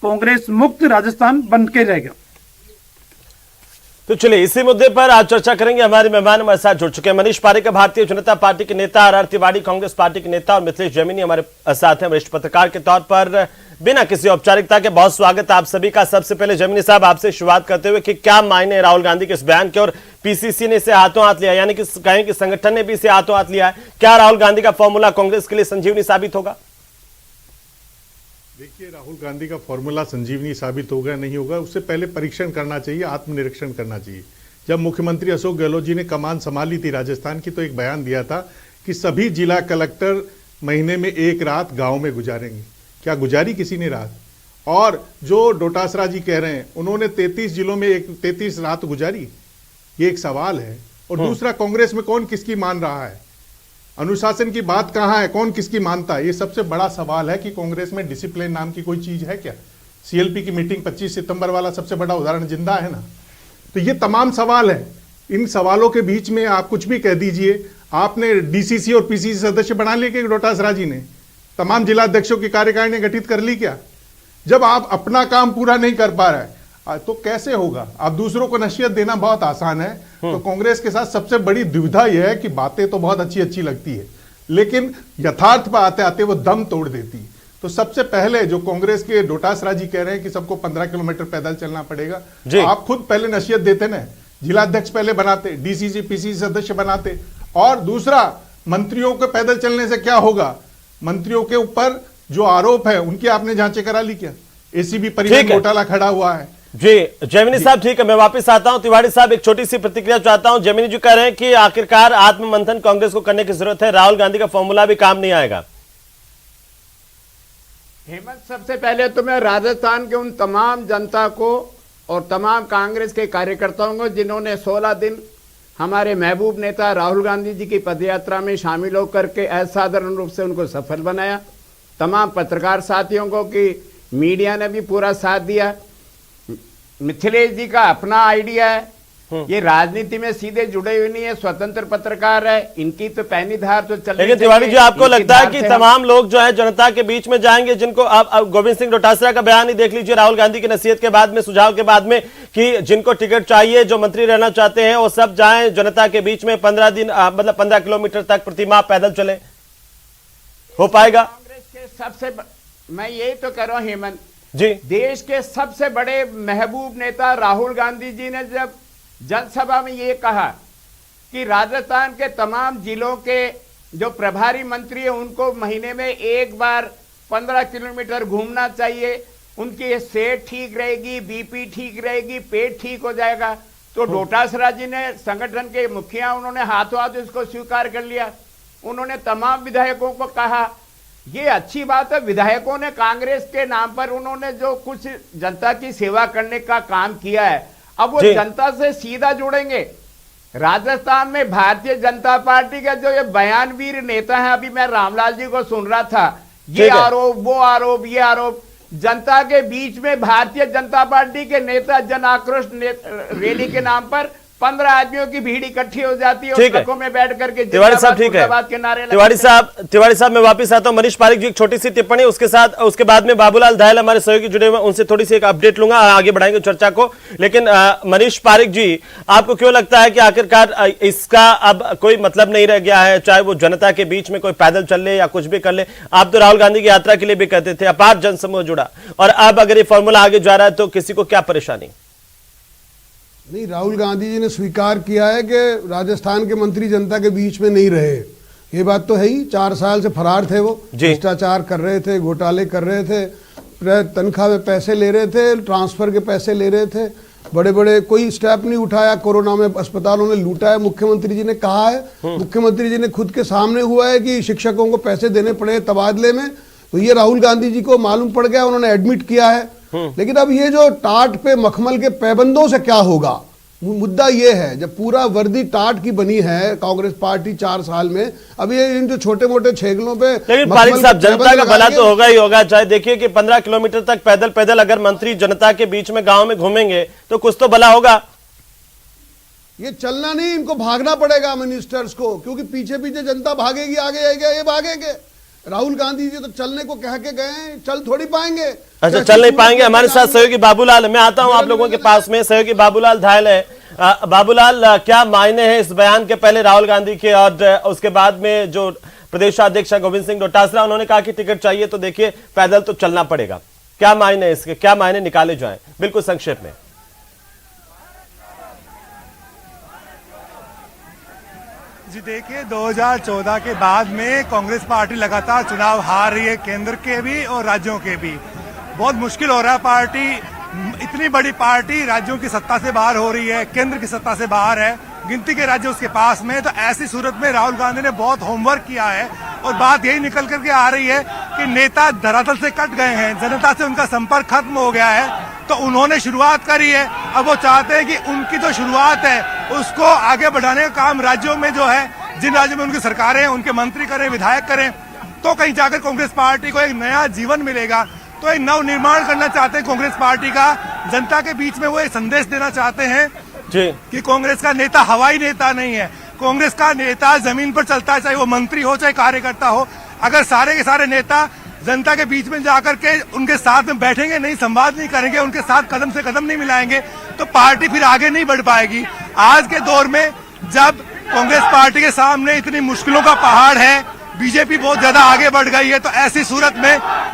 कांग्रेस मुक्त राजस्थान बन के रहेगा। तो चलिए इसी मुद्दे पर आज चर्चा करेंगे। हमारे मेहमान हमारे साथ जुड़ चुके हैं मनीष पारिक, भारतीय जनता पार्टी के नेता, आर तिवारी कांग्रेस पार्टी के नेता और मिथिलेश जैमिनी हमारे साथ हैं वरिष्ठ पत्रकार के तौर पर। बिना किसी औपचारिकता के बहुत स्वागत आप सभी का। सबसे पहले जैमिनी साहब आपसे शुरुआत करते हुए कि क्या मायने राहुल गांधी के इस बयान के, और पीसीसी ने इसे हाथों हाथ लिया, यानी कि कहें कि संगठन ने भी इसे हाथों हाथ लिया है, क्या राहुल गांधी का फॉर्मूला कांग्रेस के लिए संजीवनी साबित होगा? देखिए, राहुल गांधी का फॉर्मूला संजीवनी साबित होगा नहीं होगा, उससे पहले परीक्षण करना चाहिए, आत्मनिरीक्षण करना चाहिए। जब मुख्यमंत्री अशोक गहलोत जी ने कमान संभाली थी राजस्थान की, तो एक बयान दिया था कि सभी जिला कलेक्टर महीने में एक रात गांव में गुजारेंगे। क्या गुजारी किसी ने रात? और जो डोटासरा जी कह रहे हैं, उन्होंने 33 जिलों में 33 रात गुजारी, ये एक सवाल है। और दूसरा, कांग्रेस में कौन किसकी मान रहा है? अनुशासन की बात कहां है? कौन किसकी मानता है? ये सबसे बड़ा सवाल है कि कांग्रेस में डिसिप्लिन नाम की कोई चीज है क्या? सीएलपी की मीटिंग 25 सितंबर वाला सबसे बड़ा उदाहरण जिंदा है ना। तो ये तमाम सवाल है। इन सवालों के बीच में आप कुछ भी कह दीजिए। आपने डीसीसी और पीसीसी सदस्य बना लिए कि डोटासरा जी ने? तमाम जिलाध्यक्षों की कार्यकारिणी गठित कर ली क्या? जब आप अपना काम पूरा नहीं कर पा रहे तो कैसे होगा? आप दूसरों को नसीहत देना बहुत आसान है। तो कांग्रेस के साथ सबसे बड़ी दुविधा यह है कि बातें तो बहुत अच्छी अच्छी लगती है, लेकिन यथार्थ पर आते आते वो दम तोड़ देती। तो सबसे पहले जो कांग्रेस के डोटासरा जी कह रहे हैं कि सबको 15 किलोमीटर पैदल चलना पड़ेगा, तो आप खुद पहले नसीहत देते ना, जिलाध्यक्ष पहले बनाते, डीसीसी पीसीसी सदस्य बनाते। और दूसरा, मंत्रियों को पैदल चलने से क्या होगा? मंत्रियों के ऊपर जो आरोप है उनकी आपने जांचें करा ली क्या? एसीबी परिवहन घोटाला खड़ा हुआ है। जी जैमिनी साहब, ठीक है, मैं वापस आता हूं। तिवारी साहब, एक छोटी सी प्रतिक्रिया चाहता हूं। जैमिनी जी कह रहे हैं कि आखिरकार आत्ममंथन कांग्रेस को करने की जरूरत है, राहुल गांधी का फॉर्मूला भी काम नहीं आएगा। हेमंत, सबसे पहले तो मैं राजस्थान के उन तमाम जनता को और तमाम कांग्रेस के कार्यकर्ताओं को जिन्होंने 16 दिन हमारे महबूब नेता राहुल गांधी जी की पदयात्रा में शामिल होकर के असाधारण रूप से उनको सफल बनाया, तमाम पत्रकार साथियों को कि मीडिया ने भी पूरा साथ दिया। मिथिलेश जी का अपना आइडिया है, ये राजनीति में सीधे जुड़े हुए नहीं है, स्वतंत्र पत्रकार है, इनकी तो पैनी धार तो चल। लेकिन तिवारी जी, आपको लगता है कि तमाम लोग जो है जनता के बीच में जाएंगे, जिनको आप गोविंद सिंह डोटासरा का बयान ही देख लीजिए राहुल गांधी की नसीहत के बाद में, सुझाव के बाद में, कि जिनको टिकट चाहिए, जो मंत्री रहना चाहते हैं, वो सब जाएं जनता के बीच में 15 दिन मतलब 15 किलोमीटर तक प्रतिमाह पैदल चले, हो पाएगा? कांग्रेस के सबसे मैं यही तो कह रहा हूं हेमंत जी, देश के सबसे बड़े महबूब नेता राहुल गांधी जी ने जब जनसभा में ये कहा कि राजस्थान के तमाम जिलों के जो प्रभारी मंत्री है उनको महीने में एक बार 15 किलोमीटर घूमना चाहिए, उनकी सेहत ठीक रहेगी, बीपी ठीक रहेगी, पेट ठीक हो जाएगा। तो डोटासरा जी ने, संगठन के मुखिया, उन्होंने हाथों हाथ इसको स्वीकार कर लिया। उन्होंने तमाम विधायकों को कहा, ये अच्छी बात है, विधायकों ने कांग्रेस के नाम पर उन्होंने जो कुछ जनता की सेवा करने का काम किया है, अब वो जनता से सीधा जुड़ेंगे। राजस्थान में भारतीय जनता पार्टी का जो ये बयानवीर नेता है, अभी मैं रामलाल जी को सुन रहा था, ये आरोप वो आरोप ये आरोप, जनता के बीच में भारतीय जनता पार्टी के नेता जन आक्रोश रैली के नाम पर 15 आदमियों की भीड़ इकट्ठी हो जाती है, ट्रकों में बैठ करके। तिवारी साहब, ठीक है, तिवारी साहब मैं वापस आता हूं। मनीष पारिक जी, एक छोटी सी टिप्पणी, उसके बाद में बाबूलाल धायल हमारे सहयोगी जुड़े हुए, उनसे थोड़ी सी एक अपडेट लूंगा, आगे बढ़ाएंगे चर्चा को। लेकिन मनीष पारिक जी, आपको क्यों लगता है कि आखिरकार इसका अब कोई मतलब नहीं रह गया है, चाहे वो जनता के बीच में कोई पैदल चल ले या कुछ भी कर ले? आप तो राहुल गांधी की यात्रा के लिए भी कहते थे, अपार जनसमूह जुड़ा, और अब अगर ये फॉर्मूला आगे जा रहा है तो किसी को क्या परेशानी? नहीं, राहुल गांधी जी ने स्वीकार किया है कि राजस्थान के मंत्री जनता के बीच में नहीं रहे, ये बात तो है ही। 4 साल से फरार थे, वो भ्रष्टाचार कर रहे थे, घोटाले कर रहे थे, तनख्वाह में पैसे ले रहे थे, ट्रांसफर के पैसे ले रहे थे, बड़े बड़े कोई स्टेप नहीं उठाया। कोरोना में अस्पतालों ने लूटा है, मुख्यमंत्री जी ने कहा है, मुख्यमंत्री जी ने खुद के सामने हुआ है कि शिक्षकों को पैसे देने पड़े तबादले में, तो ये राहुल गांधी जी को मालूम पड़ गया, उन्होंने एडमिट किया है। लेकिन अब ये जो टाट पे मखमल के पैबंदों से क्या होगा, मुद्दा ये है, जब पूरा वर्दी टाट की बनी है कांग्रेस पार्टी 4 साल में, अब ये इन जो छोटे मोटे छेगलों पे। लेकिन पारिक साहब, जनता का भला तो होगा ही होगा, चाहे देखिए कि 15 किलोमीटर तक पैदल अगर मंत्री जनता के बीच में गांव में घूमेंगे तो कुछ तो भला होगा। ये चलना नहीं, इनको भागना पड़ेगा मिनिस्टर्स को, क्योंकि पीछे पीछे जनता भागेगी, आगे आएगा ये भागेंगे। राहुल गांधी जी तो चलने को कह के गए हैं, चल थोड़ी पाएंगे। अच्छा, चल नहीं पाएंगे। हमारे साथ सहयोगी बाबूलाल, मैं आता हूं आप लोगों के पास में, सहयोगी बाबूलाल धायल है। बाबूलाल, क्या मायने हैं इस बयान के, पहले राहुल गांधी के और उसके बाद में जो प्रदेश अध्यक्ष गोविंद सिंह डोटासरा, उन्होंने कहा कि टिकट चाहिए तो देखिए पैदल तो चलना पड़ेगा। क्या मायने इसके, क्या मायने निकाले जाएं, बिल्कुल संक्षेप में। जी देखिए, 2014 के बाद में कांग्रेस पार्टी लगातार चुनाव हार रही है, केंद्र के भी और राज्यों के भी। बहुत मुश्किल हो रहा है, पार्टी इतनी बड़ी पार्टी राज्यों की सत्ता से बाहर हो रही है, केंद्र की सत्ता से बाहर है, गिनती के राज्य उसके पास में। तो ऐसी सूरत में राहुल गांधी ने बहुत होमवर्क किया है और बात यही निकल करके आ रही है कि नेता धरातल से कट गए हैं, जनता से उनका संपर्क खत्म हो गया है। तो उन्होंने शुरुआत करी है, अब वो चाहते हैं कि उनकी जो शुरुआत है उसको आगे बढ़ाने का काम राज्यों में जो है, जिन राज्यों में उनकी सरकारें हैं, उनके मंत्री करें, विधायक करें, तो कहीं जाकर कांग्रेस पार्टी को एक नया जीवन मिलेगा। तो एक नव निर्माण करना चाहते हैं कांग्रेस पार्टी का, जनता के बीच में वो एक संदेश देना चाहते हैं जी कि कांग्रेस का नेता हवाई नेता नहीं है, कांग्रेस का नेता जमीन पर चलता है, चाहे वो मंत्री हो चाहे कार्यकर्ता हो। अगर सारे के सारे नेता जनता के बीच में जाकर के उनके साथ में बैठेंगे नहीं, संवाद नहीं करेंगे, उनके साथ कदम से कदम नहीं मिलाएंगे, तो पार्टी फिर आगे नहीं बढ़ पाएगी। आज के दौर में जब कांग्रेस पार्टी के सामने इतनी मुश्किलों का पहाड़ है, बीजेपी बहुत ज्यादा आगे बढ़ गई है, तो ऐसी सूरत में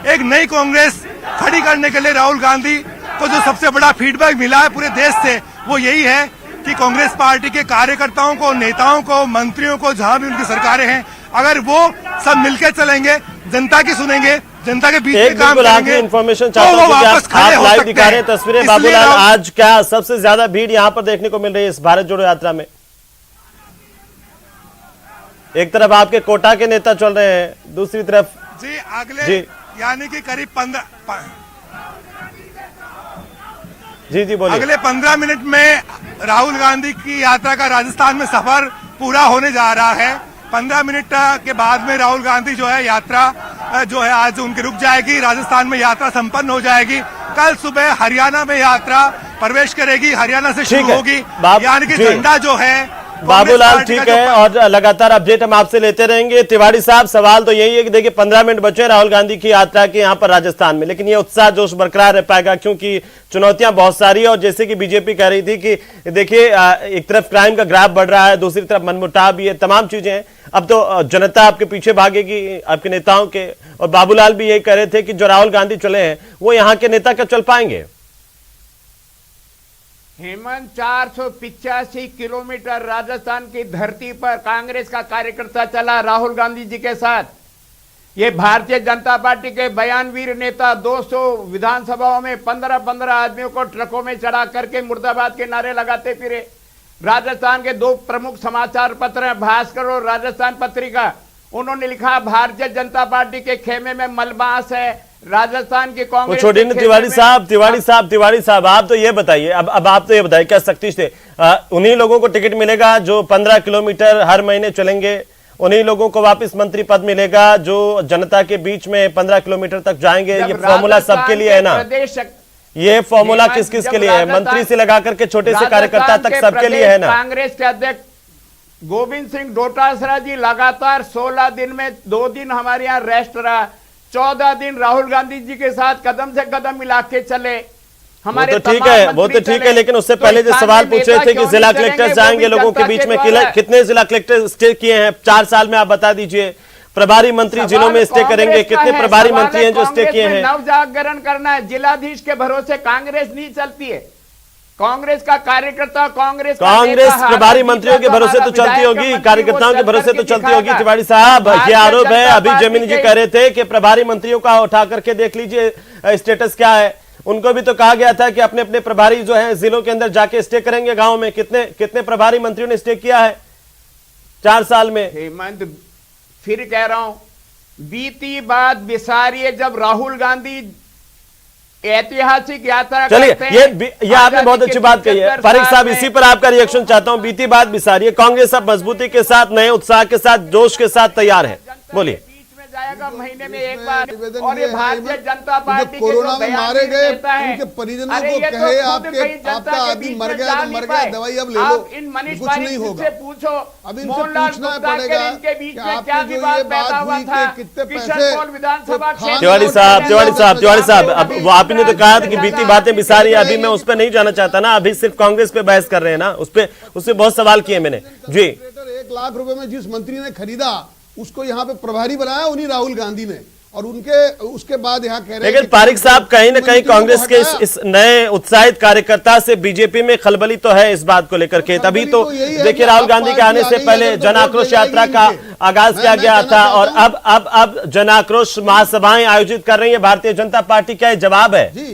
एक नई कांग्रेस खड़ी करने के लिए राहुल गांधी को जो सबसे बड़ा फीडबैक मिला है पूरे देश से, वो यही है कि कांग्रेस पार्टी के कार्यकर्ताओं को, नेताओं को, मंत्रियों को, जहां भी उनकी सरकारें हैं, अगर वो सब मिलकर चलेंगे, जनता की सुनेंगे, जनता के बीच में काम करेंगे, इन्फॉर्मेशन चाहता हूं कि आप लाइव दिखा रहे हैं तस्वीरें बाबूलाल, आज क्या सबसे ज्यादा भीड़ यहां पर देखने को मिल रही है इस भारत जोड़ो यात्रा में? एक तरफ आपके कोटा के नेता चल रहे हैं, दूसरी तरफ जी अगले यानी कि करीब 15 जी बोलिए। अगले 15 मिनट में राहुल गांधी की यात्रा का राजस्थान में सफर पूरा होने जा रहा है। 15 मिनट के बाद में राहुल गांधी जो है यात्रा जो है आज उनकी रुक जाएगी, राजस्थान में यात्रा संपन्न हो जाएगी। कल सुबह हरियाणा में यात्रा प्रवेश करेगी, हरियाणा से शुरू होगी, यानी कि झंडा जो है बाबूलाल ठीक है, और लगातार अपडेट हम आपसे लेते रहेंगे। तिवारी साहब, सवाल तो यही है कि देखिए 15 मिनट बचे राहुल गांधी की यात्रा के यहाँ पर राजस्थान में, लेकिन ये उत्साह जोश बरकरार रह पाएगा क्योंकि चुनौतियां बहुत सारी है। और जैसे कि बीजेपी कह रही थी कि देखिए एक तरफ क्राइम का ग्राफ बढ़ रहा है, दूसरी तरफ मनमुटाव भी है, तमाम चीजें हैं। अब तो जनता आपके पीछे भागेगी, आपके नेताओं के। और बाबूलाल भी यही कह रहे थे कि जो राहुल गांधी चले हैं वो यहाँ के नेता क्या चल पाएंगे? हेमंत, 485 किलोमीटर राजस्थान की धरती पर कांग्रेस का कार्यकर्ता चला राहुल गांधी जी के साथ। ये भारतीय जनता पार्टी के बयानवीर नेता 200 विधानसभाओं में 15-15 आदमियों को ट्रकों में चढ़ा करके मुर्दाबाद के नारे लगाते फिरे। राजस्थान के 2 प्रमुख समाचार पत्र हैं, भास्कर और राजस्थान पत्रिका। उन्होंने लिखा भारतीय जनता पार्टी के खेमे में मलबास है, राजस्थान की कांग्रेस। छोड़िए ना तिवारी साहब, आप तो ये बताइए, अब आप तो ये बताइए, क्या सख्ती से उन्हीं लोगों को टिकट मिलेगा जो 15 किलोमीटर हर महीने चलेंगे? उन्हीं लोगों को वापस मंत्री पद मिलेगा जो जनता के बीच में 15 किलोमीटर तक जाएंगे? ये फॉर्मूला सबके लिए है ना? ये फॉर्मूला किस किस के लिए है? मंत्री से लगा करके छोटे से कार्यकर्ता तक सबके लिए है ना? कांग्रेस के अध्यक्ष गोविंद सिंह डोटासरा जी लगातार 16 दिन में 2 दिन हमारे यहाँ रेस्ट रहा, 14 दिन राहुल गांधी जी के साथ कदम से कदम मिला के चले। हमारे वो तो ठीक है, लेकिन उससे पहले जो सवाल पूछे थे कि जिला कलेक्टर जाएंगे लोगों के बीच में, कितने जिला कलेक्टर स्टे किए हैं 4 साल में? आप बता दीजिए। प्रभारी मंत्री जिलों में स्टे करेंगे, कितने प्रभारी मंत्री हैं जो स्टे किए हैं? नव जागरण करना है, जिलाधीश के भरोसे कांग्रेस नहीं चलती है। कांग्रेस का कार्यकर्ता, कांग्रेस प्रभारी मंत्रियों के भरोसे तो चलती होगी, कार्यकर्ताओं के भरोसे तो चलती होगी। तिवारी साहब, ये आरोप है, अभी जमीन जी कह रहे थे कि प्रभारी मंत्रियों का उठा करके देख लीजिए स्टेटस क्या है। उनको भी तो कहा गया था कि अपने अपने प्रभारी जो है जिलों के अंदर जाके स्टे करेंगे। गांव में कितने प्रभारी मंत्रियों ने स्टे किया है 4 साल में? हेमंत, फिर कह रहा हूं, बीती बात बिसारिए। जब राहुल गांधी ऐतिहासिक यात्रा चलिए, ये आपने बहुत अच्छी बात कही है फारिक साहब, इसी पर आपका रिएक्शन चाहता हूं। बीती बात बिसारिए, कांग्रेस अब मजबूती के साथ, नए उत्साह के साथ, जोश के साथ तैयार है, बोलिए। बीच में आएगा महीने में एक बार, निवेदन और ये है, भारतीय जनता पार्टी कोरोना में मारे गए उनके परिजनों को कहे आपका आदमी मर गया तो मर गया, दवाई अब ले लो, इन मनीष कुछ नहीं होगा। से पूछो, अब इनसे पूछना पड़ेगा इनके बीच कि में क्या आपकी जो विवाद ये पैदा बात हुआ हुई था कि कितने किशनगंज विधानसभा क्षेत्र। तिवारी साहब, अब वो आप ही ने तो कहा था कि बीती बातें बिसारी, अभी मैं उस पर नहीं जाना चाहता ना, अभी सिर्फ कांग्रेस पे बहस कर रहे हैं ना, उसपे बहुत सवाल किए मैंने जी। 1 लाख रुपए में जिस मंत्री ने खरीदा उसको यहाँ पे प्रभारी बनाया उन्हीं राहुल गांधी ने, और उसके बाद यहाँ कह रहे हैं। लेकिन पारिक साहब कहीं ना कहीं कांग्रेस के इस नए उत्साहित कार्यकर्ता से बीजेपी में खलबली तो है इस बात को लेकर के। तभी तो देखिए राहुल गांधी के आने से पहले जन आक्रोश यात्रा का आगाज किया गया था, और अब जन आक्रोश महासभाएं आयोजित कर रही है भारतीय जनता पार्टी। क्या जवाब है जी?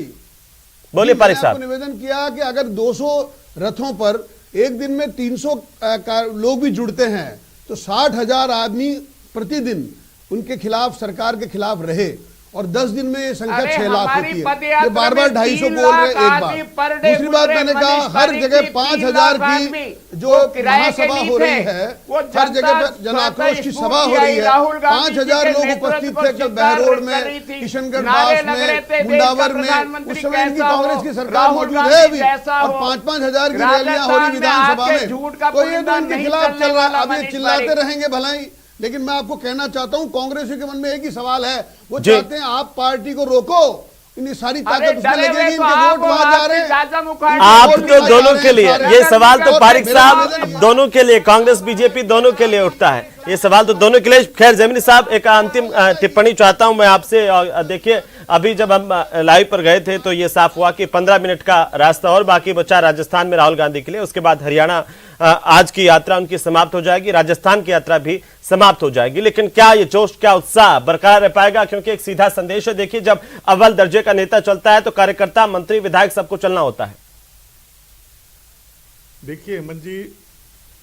बोलिए पारिक साहब। निवेदन किया कि अगर 200 रथों पर एक दिन में 300 लोग भी जुड़ते हैं तो 60,000 आदमी प्रतिदिन उनके खिलाफ, सरकार के खिलाफ रहे, और 10 दिन में ये संख्या 6 लाख होती है। ये बार 250 बोल रहे हैं एक बार। दूसरी बात मैंने कहा, हर जगह 5,000 की जो महासभा हो रही है, हर जगह पर जन आक्रोश की सभा हो रही है, 5,000 लोग उपस्थित थे कल बहरोड में, किशनगंज में, मुंडावर में। उस समय इनकी कांग्रेस की सरकार मौजूद है अभी, और 5-5 हजार की रैलियां हो रही विधानसभा में, तो ये तो इनके खिलाफ चल रहा है। अब ये चिल्लाते रहेंगे भलाई, लेकिन मैं आपको कहना चाहता हूं कांग्रेसियों के मन में एक ही सवाल है, वो चाहते हैं आप पार्टी को रोको, इतनी सारी ताकत उसमें लगेगी, इनके वोट वहां जा रहे हैं। आप तो दोनों के लिए ये सवाल तो पारिक साहब दोनों के लिए, कांग्रेस बीजेपी दोनों के लिए उठता है ये सवाल तो दोनों के लिए। खैर जमीनी साहब एक अंतिम टिप्पणी चाहता हूं मैं आपसे। देखिए अभी जब हम लाइव पर गए थे तो ये साफ हुआ कि 15 मिनट का रास्ता और बाकी बचा राजस्थान में राहुल गांधी के लिए। उसके बाद हरियाणा आज की यात्रा उनकी समाप्त हो जाएगी, राजस्थान की यात्रा भी समाप्त हो जाएगी। लेकिन क्या ये जोश, क्या उत्साह बरकरार रह पाएगा? क्योंकि एक सीधा संदेश है, देखिए जब अव्वल दर्जे का नेता चलता है तो कार्यकर्ता, मंत्री, विधायक सबको चलना होता है। देखिए हेमंत जी,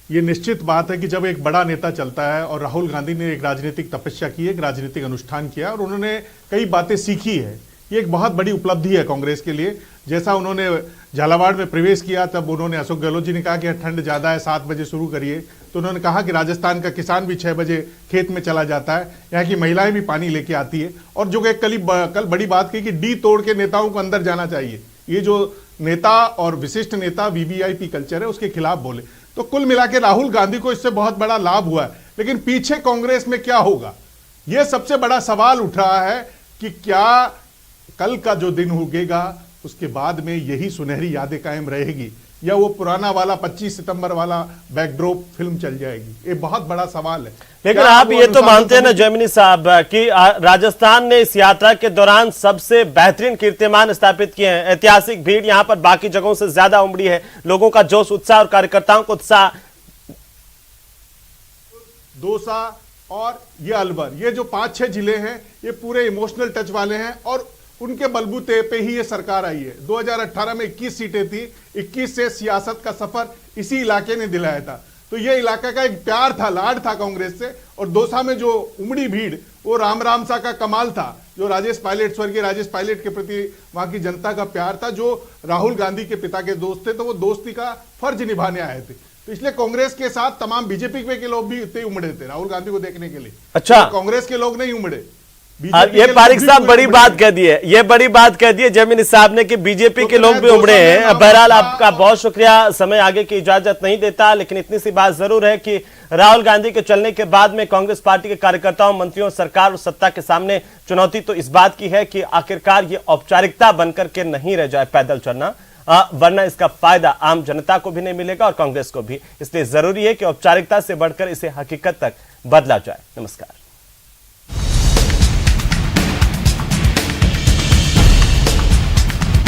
ये निश्चित बात है कि जब एक बड़ा नेता चलता है, और राहुल गांधी ने एक राजनीतिक तपस्या की, एक राजनीतिक अनुष्ठान किया और उन्होंने कई बातें सीखी है, ये एक बहुत बड़ी उपलब्धि है कांग्रेस के लिए। जैसा उन्होंने झालावाड़ में प्रवेश किया तब उन्होंने, अशोक गहलोत जी ने कहा कि ठंड ज्यादा है, 7 बजे शुरू करिए, तो उन्होंने कहा कि राजस्थान का किसान भी 6 बजे खेत में चला जाता है, यहाँ की महिलाएं भी पानी लेके आती है। और जो कल बड़ी बात की कि डी तोड़ के नेताओं को अंदर जाना चाहिए, ये जो नेता और विशिष्ट नेता वीवीआईपी कल्चर है उसके खिलाफ बोले। तो कुल मिला के राहुल गांधी को इससे बहुत बड़ा लाभ हुआ है। लेकिन पीछे कांग्रेस में क्या होगा, यह सबसे बड़ा सवाल उठ रहा है कि क्या कल का जो दिन उगेगा उसके बाद में यही सुनहरी यादें कायम रहेगी, या वो पुराना वाला 25 सितंबर वाला बैकड्रॉप फिल्म चल जाएगी? ये बहुत बड़ा सवाल है। लेकिन आप ये तो मानते हैं ना जैमिनी साहब कि राजस्थान ने इस यात्रा के दौरान सबसे बेहतरीन कीर्तिमान स्थापित किए हैं, ऐतिहासिक भीड़ यहां पर बाकी जगहों से ज्यादा उमड़ी है, लोगों का जोश, उत्साह और कार्यकर्ताओं को उत्साह। दौसा और ये अलवर, ये जो 5-6 जिले हैं, ये पूरे इमोशनल टच वाले हैं, और उनके बलबूते पे ही ये सरकार आई है। 2018 में 21 सीटें थी, 21 से सियासत का सफर इसी इलाके ने दिलाया था। तो ये इलाका का एक प्यार था, लाड था कांग्रेस से। और दौसा में जो उमड़ी भीड़, वो राम सा का कमाल था, जो राजेश पायलट, स्वर्गीय राजेश पायलट के प्रति वहां की जनता का प्यार था, जो राहुल गांधी के पिता के दोस्त थे, तो वो दोस्ती का फर्ज निभाने आए थे। तो इसलिए कांग्रेस के साथ तमाम बीजेपी के लोग भी इतने उमड़े थे राहुल गांधी को देखने के लिए। अच्छा, तो कांग्रेस के लोग नहीं उमड़े। ये पारिक साहब बड़ी बात कह दी है, ये बड़ी बात कह दी है जैमिनी साहब ने कि बीजेपी के लोग भी उमड़े हैं। बहरहाल आपका बहुत शुक्रिया, समय आगे की इजाजत नहीं देता, लेकिन इतनी सी बात जरूर है कि राहुल गांधी के चलने के बाद में कांग्रेस पार्टी के कार्यकर्ताओं, मंत्रियों, सरकार और सत्ता के सामने चुनौती तो इस बात की है कि आखिरकार ये औपचारिकता बनकर के नहीं रह जाए पैदल चलना, वरना इसका फायदा आम जनता को भी नहीं मिलेगा और कांग्रेस को भी। इसलिए जरूरी है कि औपचारिकता से बढ़कर इसे हकीकत तक बदला जाए। नमस्कार।